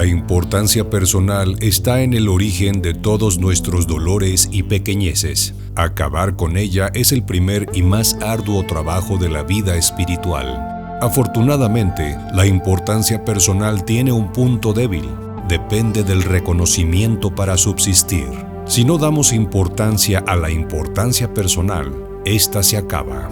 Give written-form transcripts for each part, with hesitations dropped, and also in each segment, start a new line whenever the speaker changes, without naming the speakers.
La importancia personal está en el origen de todos nuestros dolores y pequeñeces. Acabar con ella es el primer y más arduo trabajo de la vida espiritual. Afortunadamente, la importancia personal tiene un punto débil. Depende del reconocimiento para subsistir. Si no damos importancia a la importancia personal, esta se acaba.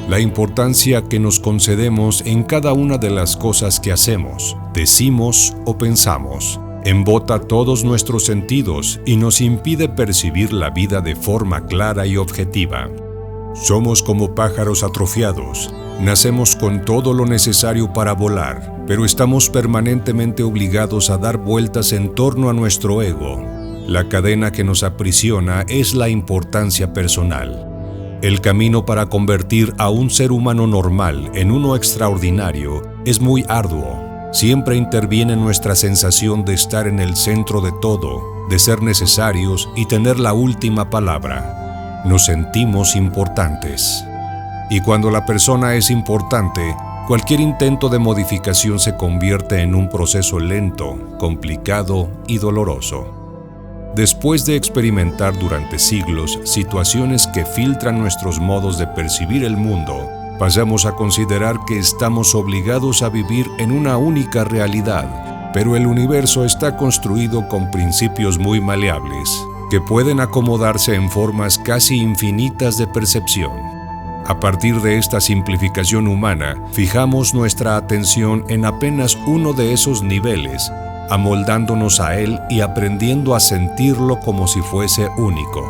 La importancia que nos concedemos en cada una de las cosas que hacemos, decimos o pensamos, embota todos nuestros sentidos y nos impide percibir la vida de forma clara y objetiva. Somos como pájaros atrofiados. Nacemos con todo lo necesario para volar, pero estamos permanentemente obligados a dar vueltas en torno a nuestro ego. La cadena que nos aprisiona es la importancia personal. El camino para convertir a un ser humano normal en uno extraordinario es muy arduo. Siempre interviene nuestra sensación de estar en el centro de todo, de ser necesarios y tener la última palabra. Nos sentimos importantes. Y cuando la persona es importante, cualquier intento de modificación se convierte en un proceso lento, complicado y doloroso. Después de experimentar durante siglos situaciones que filtran nuestros modos de percibir el mundo, pasamos a considerar que estamos obligados a vivir en una única realidad, pero el universo está construido con principios muy maleables, que pueden acomodarse en formas casi infinitas de percepción. A partir de esta simplificación humana, fijamos nuestra atención en apenas uno de esos niveles, amoldándonos a él y aprendiendo a sentirlo como si fuese único.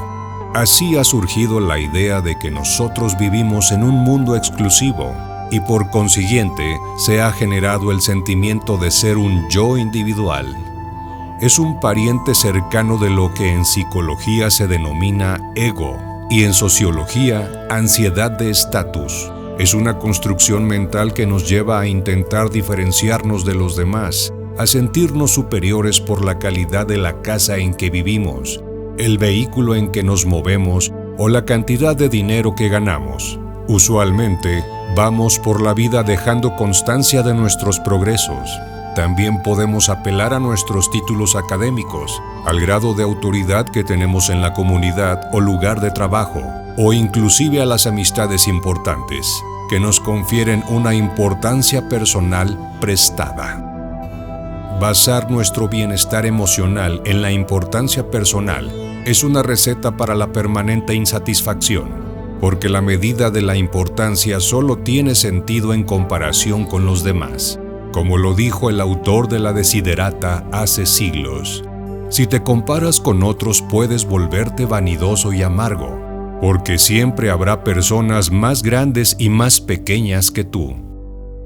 Así ha surgido la idea de que nosotros vivimos en un mundo exclusivo y por consiguiente se ha generado el sentimiento de ser un yo individual. Es un pariente cercano de lo que en psicología se denomina ego y en sociología ansiedad de estatus. Es una construcción mental que nos lleva a intentar diferenciarnos de los demás, a sentirnos superiores por la calidad de la casa en que vivimos, el vehículo en que nos movemos o la cantidad de dinero que ganamos. Usualmente, vamos por la vida dejando constancia de nuestros progresos. También podemos apelar a nuestros títulos académicos, al grado de autoridad que tenemos en la comunidad o lugar de trabajo, o inclusive a las amistades importantes, que nos confieren una importancia personal prestada. Basar nuestro bienestar emocional en la importancia personal es una receta para la permanente insatisfacción, porque la medida de la importancia solo tiene sentido en comparación con los demás. Como lo dijo el autor de la Desiderata hace siglos, si te comparas con otros puedes volverte vanidoso y amargo, porque siempre habrá personas más grandes y más pequeñas que tú.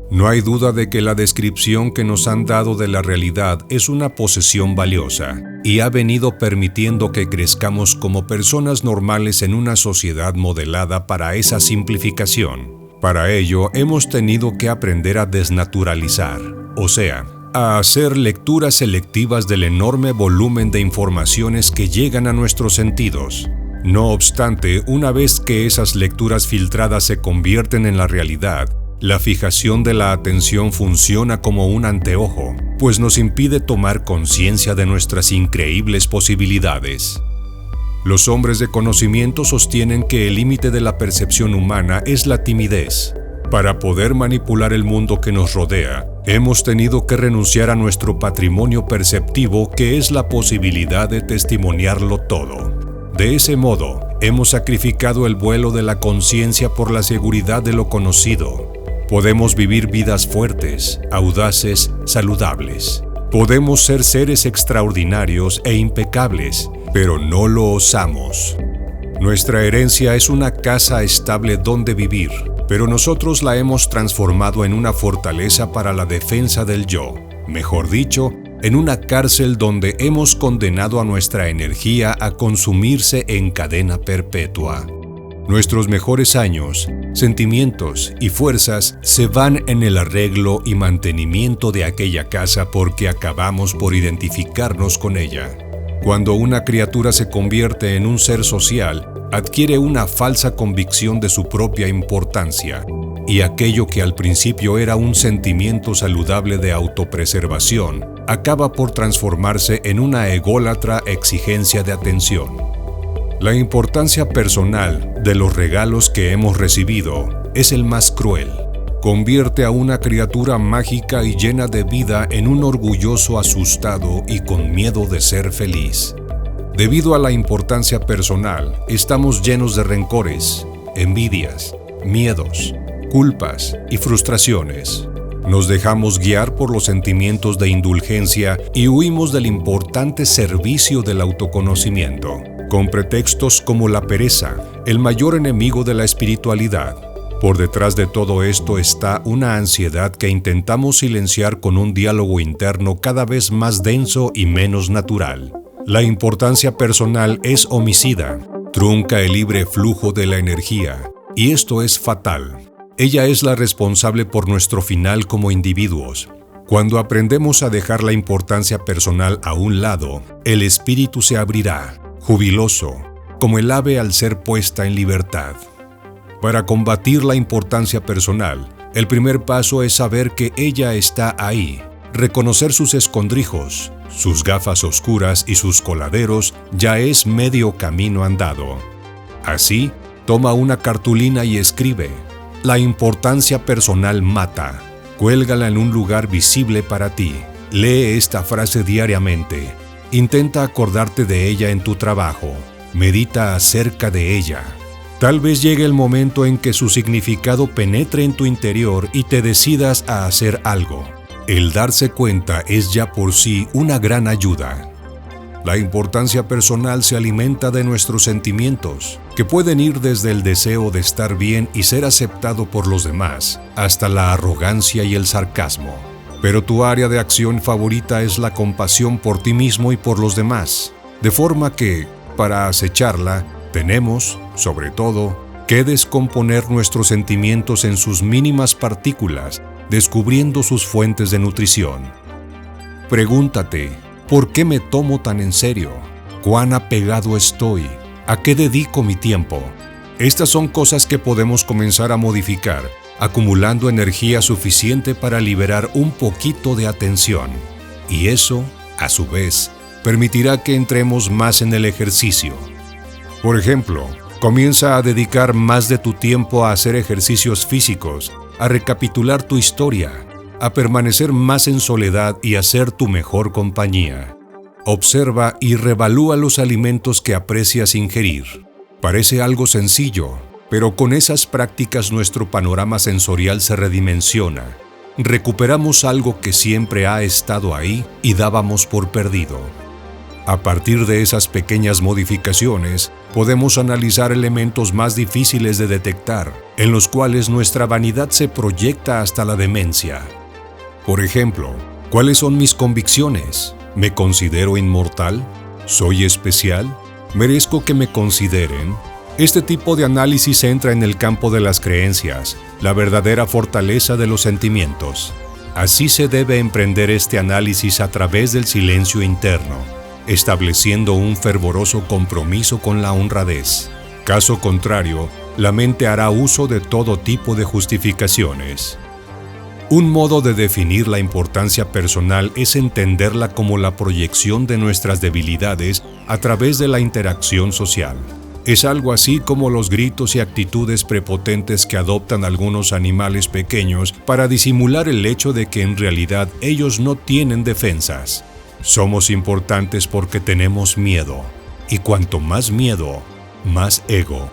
No hay duda de que la descripción que nos han dado de la realidad es una posesión valiosa y ha venido permitiendo que crezcamos como personas normales en una sociedad modelada para esa simplificación. Para ello, hemos tenido que aprender a desnaturalizar, o sea, a hacer lecturas selectivas del enorme volumen de informaciones que llegan a nuestros sentidos. No obstante, una vez que esas lecturas filtradas se convierten en la realidad, la fijación de la atención funciona como un anteojo, pues nos impide tomar conciencia de nuestras increíbles posibilidades. Los hombres de conocimiento sostienen que el límite de la percepción humana es la timidez. Para poder manipular el mundo que nos rodea, hemos tenido que renunciar a nuestro patrimonio perceptivo, que es la posibilidad de testimoniarlo todo. De ese modo, hemos sacrificado el vuelo de la conciencia por la seguridad de lo conocido. Podemos vivir vidas fuertes, audaces, saludables. Podemos ser seres extraordinarios e impecables, pero no lo osamos. Nuestra herencia es una casa estable donde vivir, pero nosotros la hemos transformado en una fortaleza para la defensa del yo. Mejor dicho, en una cárcel donde hemos condenado a nuestra energía a consumirse en cadena perpetua. Nuestros mejores años, sentimientos y fuerzas se van en el arreglo y mantenimiento de aquella casa porque acabamos por identificarnos con ella. Cuando una criatura se convierte en un ser social, adquiere una falsa convicción de su propia importancia, y aquello que al principio era un sentimiento saludable de autopreservación, acaba por transformarse en una ególatra exigencia de atención. La importancia personal de los regalos que hemos recibido es el más cruel. Convierte a una criatura mágica y llena de vida en un orgulloso asustado y con miedo de ser feliz. Debido a la importancia personal, estamos llenos de rencores, envidias, miedos, culpas y frustraciones. Nos dejamos guiar por los sentimientos de indulgencia y huimos del importante servicio del autoconocimiento, con pretextos como la pereza, el mayor enemigo de la espiritualidad. Por detrás de todo esto está una ansiedad que intentamos silenciar con un diálogo interno cada vez más denso y menos natural. La importancia personal es homicida, trunca el libre flujo de la energía, y esto es fatal. Ella es la responsable por nuestro final como individuos. Cuando aprendemos a dejar la importancia personal a un lado, el espíritu se abrirá, jubiloso, como el ave al ser puesta en libertad. Para combatir la importancia personal, el primer paso es saber que ella está ahí, reconocer sus escondrijos, sus gafas oscuras y sus coladeros ya es medio camino andado. Así, toma una cartulina y escribe: la importancia personal mata. Cuélgala en un lugar visible para ti. Lee esta frase diariamente. Intenta acordarte de ella en tu trabajo. Medita acerca de ella. Tal vez llegue el momento en que su significado penetre en tu interior y te decidas a hacer algo. El darse cuenta es ya por sí una gran ayuda. La importancia personal se alimenta de nuestros sentimientos, que pueden ir desde el deseo de estar bien y ser aceptado por los demás, hasta la arrogancia y el sarcasmo. Pero tu área de acción favorita es la compasión por ti mismo y por los demás, de forma que, para acecharla, tenemos, sobre todo, que descomponer nuestros sentimientos en sus mínimas partículas, descubriendo sus fuentes de nutrición. Pregúntate: ¿por qué me tomo tan en serio? ¿Cuán apegado estoy? ¿A qué dedico mi tiempo? Estas son cosas que podemos comenzar a modificar, acumulando energía suficiente para liberar un poquito de atención. Y eso, a su vez, permitirá que entremos más en el ejercicio. Por ejemplo, comienza a dedicar más de tu tiempo a hacer ejercicios físicos, a recapitular tu historia, a permanecer más en soledad y a ser tu mejor compañía. Observa y revalúa los alimentos que aprecias ingerir. Parece algo sencillo, pero con esas prácticas nuestro panorama sensorial se redimensiona. Recuperamos algo que siempre ha estado ahí y dábamos por perdido. A partir de esas pequeñas modificaciones, podemos analizar elementos más difíciles de detectar, en los cuales nuestra vanidad se proyecta hasta la demencia. Por ejemplo, ¿cuáles son mis convicciones? ¿Me considero inmortal? ¿Soy especial? ¿Merezco que me consideren? Este tipo de análisis entra en el campo de las creencias, la verdadera fortaleza de los sentimientos. Así se debe emprender este análisis a través del silencio interno, estableciendo un fervoroso compromiso con la honradez. Caso contrario, la mente hará uso de todo tipo de justificaciones. Un modo de definir la importancia personal es entenderla como la proyección de nuestras debilidades a través de la interacción social. Es algo así como los gritos y actitudes prepotentes que adoptan algunos animales pequeños para disimular el hecho de que en realidad ellos no tienen defensas. Somos importantes porque tenemos miedo, y cuanto más miedo, más ego.